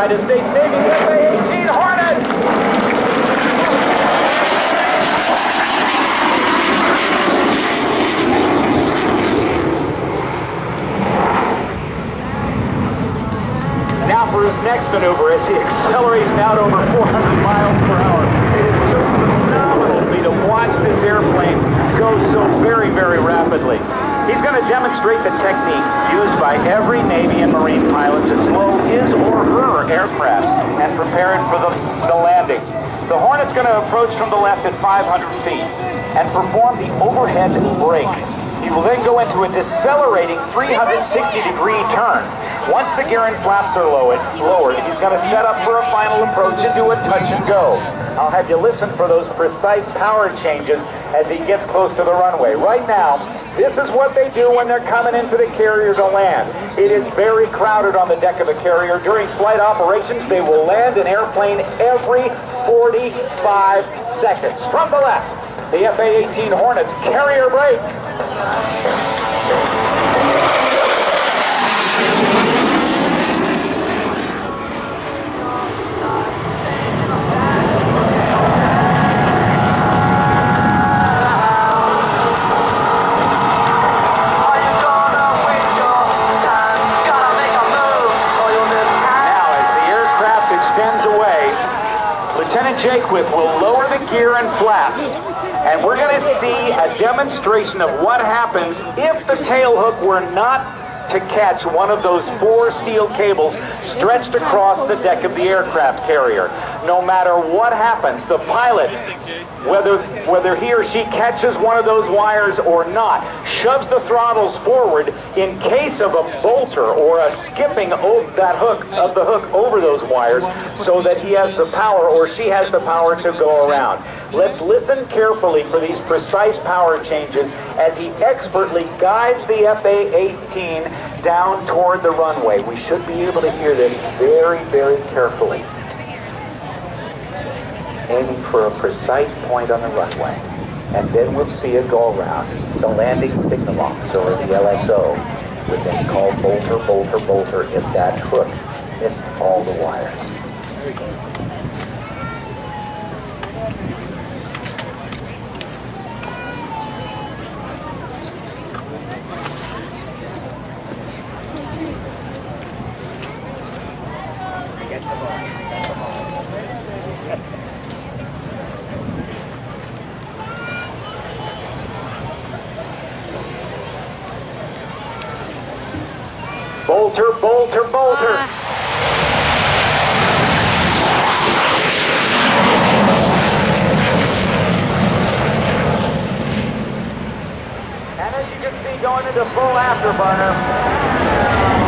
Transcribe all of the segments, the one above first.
United States Navy's A-18 Hornet. Now for his next maneuver as he accelerates now to over 400 miles per hour. It is just phenomenal for me to watch this airplane go so very, very rapidly. He's going to demonstrate the technique used by every Navy and Marine pilot to slow his or her aircraft and prepare it for the landing. The Hornet's going to approach from the left at 500 feet and perform the overhead brake. He will then go into a decelerating 360-degree turn. Once the gear and flaps are lowered, he's going to set up for a final approach and do a touch and go. I'll have you listen for those precise power changes as he gets close to the runway. Right now, this is what they do when they're coming into the carrier to land. It is very crowded on the deck of the carrier. During flight operations, they will land an airplane every 45 seconds. From the left, the F-A-18 Hornet's carrier brake. Jaquith will lower the gear and flaps, and we're going to see a demonstration of what happens if the tail hook were not to catch one of those 4 steel cables stretched across the deck of the aircraft carrier. No matter what happens, the pilot, whether he or she catches one of those wires or not, shoves the throttles forward in case of a bolter or a skipping of the hook over those wires, so that he has the power or she has the power to go around. Let's listen carefully for these precise power changes as he expertly guides the F-A-18 down toward the runway. We should be able to hear this very, very carefully. Aiming for a precise point on the runway. And then we'll see it go around. The landing signal officer, or the LSO, would then call bolter, bolter, bolter if that hook missed all the wires. Bolter, bolter, bolter. And as you can see, going into full afterburner.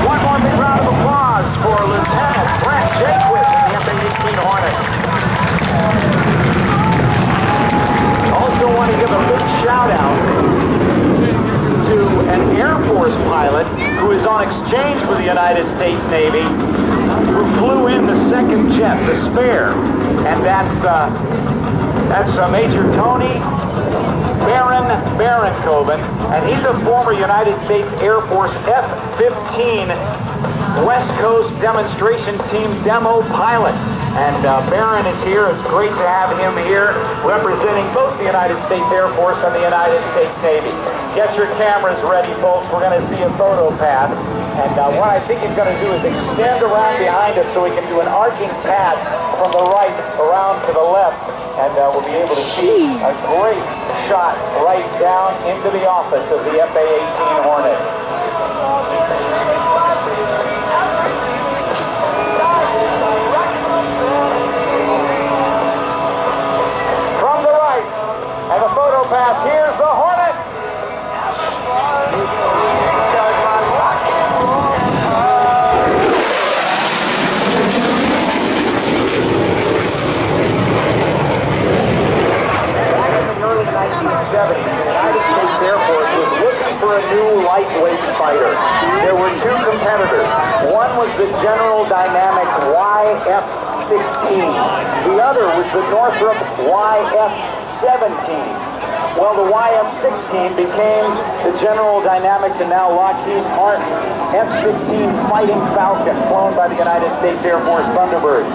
One more big round of applause for Lieutenant Brent Jaquith in the F-A-18 Hornet. Also want to give a big shout out to an Air Force pilot who is on exchange with the United States Navy, who flew in the second jet, the spare, and that's Major Tony Barankoven, and he's a former United States Air Force F-15 West Coast Demonstration Team demo pilot. And Baron is here. It's great to have him here representing both the United States Air Force and the United States Navy. Get your cameras ready, folks. We're going to see a photo pass. And what I think he's going to do is extend around behind us so we can do an arcing pass from the right around to the left. And we'll be able to see a great shot right down into the office of the F-A-18 Hornet. Pass. Here's the Hornet. Back in the early 1970s, the United States Air Force was looking for a new lightweight fighter. There were 2 competitors. One was the General Dynamics YF-16. The other was the Northrop YF-17. Well, the YF-16 became the General Dynamics and now Lockheed Martin F-16 Fighting Falcon, flown by the United States Air Force Thunderbirds.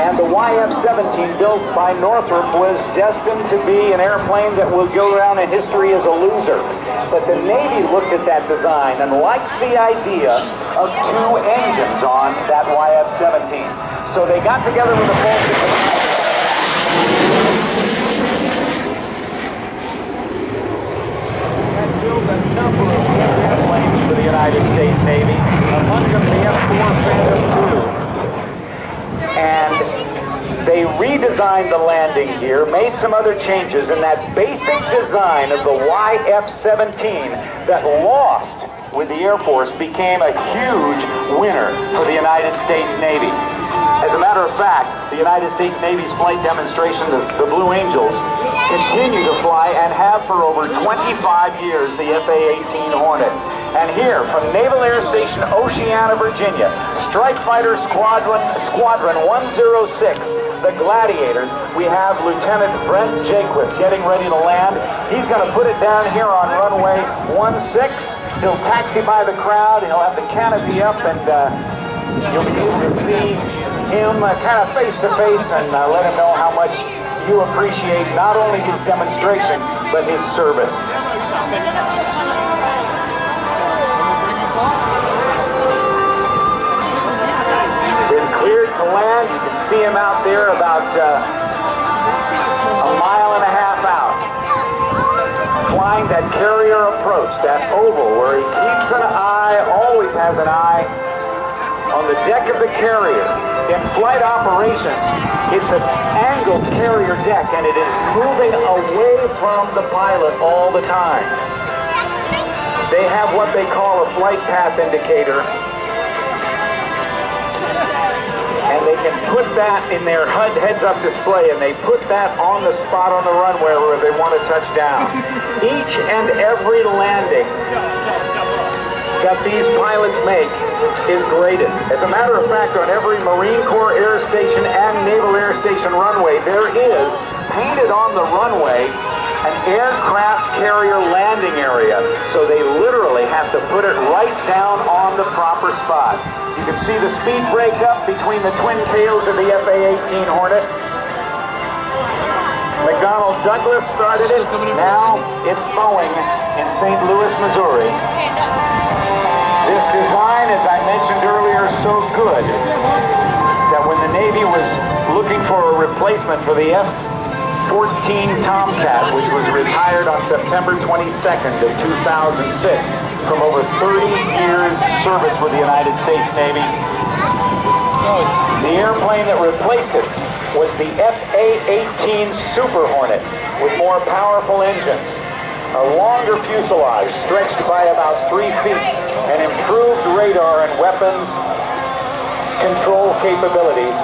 And the YF-17, built by Northrop, was destined to be an airplane that will go down in history as a loser. But the Navy looked at that design and liked the idea of two engines on that YF-17. So they got together with the folks at the build a number of airplanes for the United States Navy, among them the F-4 Phantom II. And they redesigned the landing gear, made some other changes, and that basic design of the YF-17 that lost with the Air Force became a huge winner for the United States Navy. As a matter of fact, the United States Navy's flight demonstration, the Blue Angels, continue to fly and have for over 25 years the A-18 Hornet. And here, from Naval Air Station Oceana, Virginia, Strike Fighter Squadron 106, the Gladiators, we have Lieutenant Brent Jaquith getting ready to land. He's going to put it down here on runway 16. He'll taxi by the crowd, he'll have the canopy up, and you'll be able to see him kind of face-to-face and let him know how much you appreciate not only his demonstration, but his service. Been cleared to land. You can see him out there about a mile and a half out, flying that carrier approach, that oval where he keeps an eye, always has an eye on the deck of the carrier. In flight operations, it's an angled carrier deck, and it is moving away from the pilot all the time. They have what they call a flight path indicator, and they can put that in their HUD heads-up display, and they put that on the spot on the runway where they want to touch down. Each and every landing that these pilots make is graded. As a matter of fact, on every Marine Corps Air Station and Naval Air Station runway, there is painted on the runway an aircraft carrier landing area. So they literally have to put it right down on the proper spot. You can see the speed breakup between the twin tails of the F-A-18 Hornet. McDonnell Douglas started it. Now it's Boeing in St. Louis, Missouri. This design, as I mentioned earlier, is so good that when the Navy was looking for a replacement for the F-14 Tomcat, which was retired on September 22nd of 2006 from over 30 years service with the United States Navy, the airplane that replaced it was the F-A-18 Super Hornet with more powerful engines, a longer fuselage stretched by about 3 feet, and improved radar and weapons control capabilities.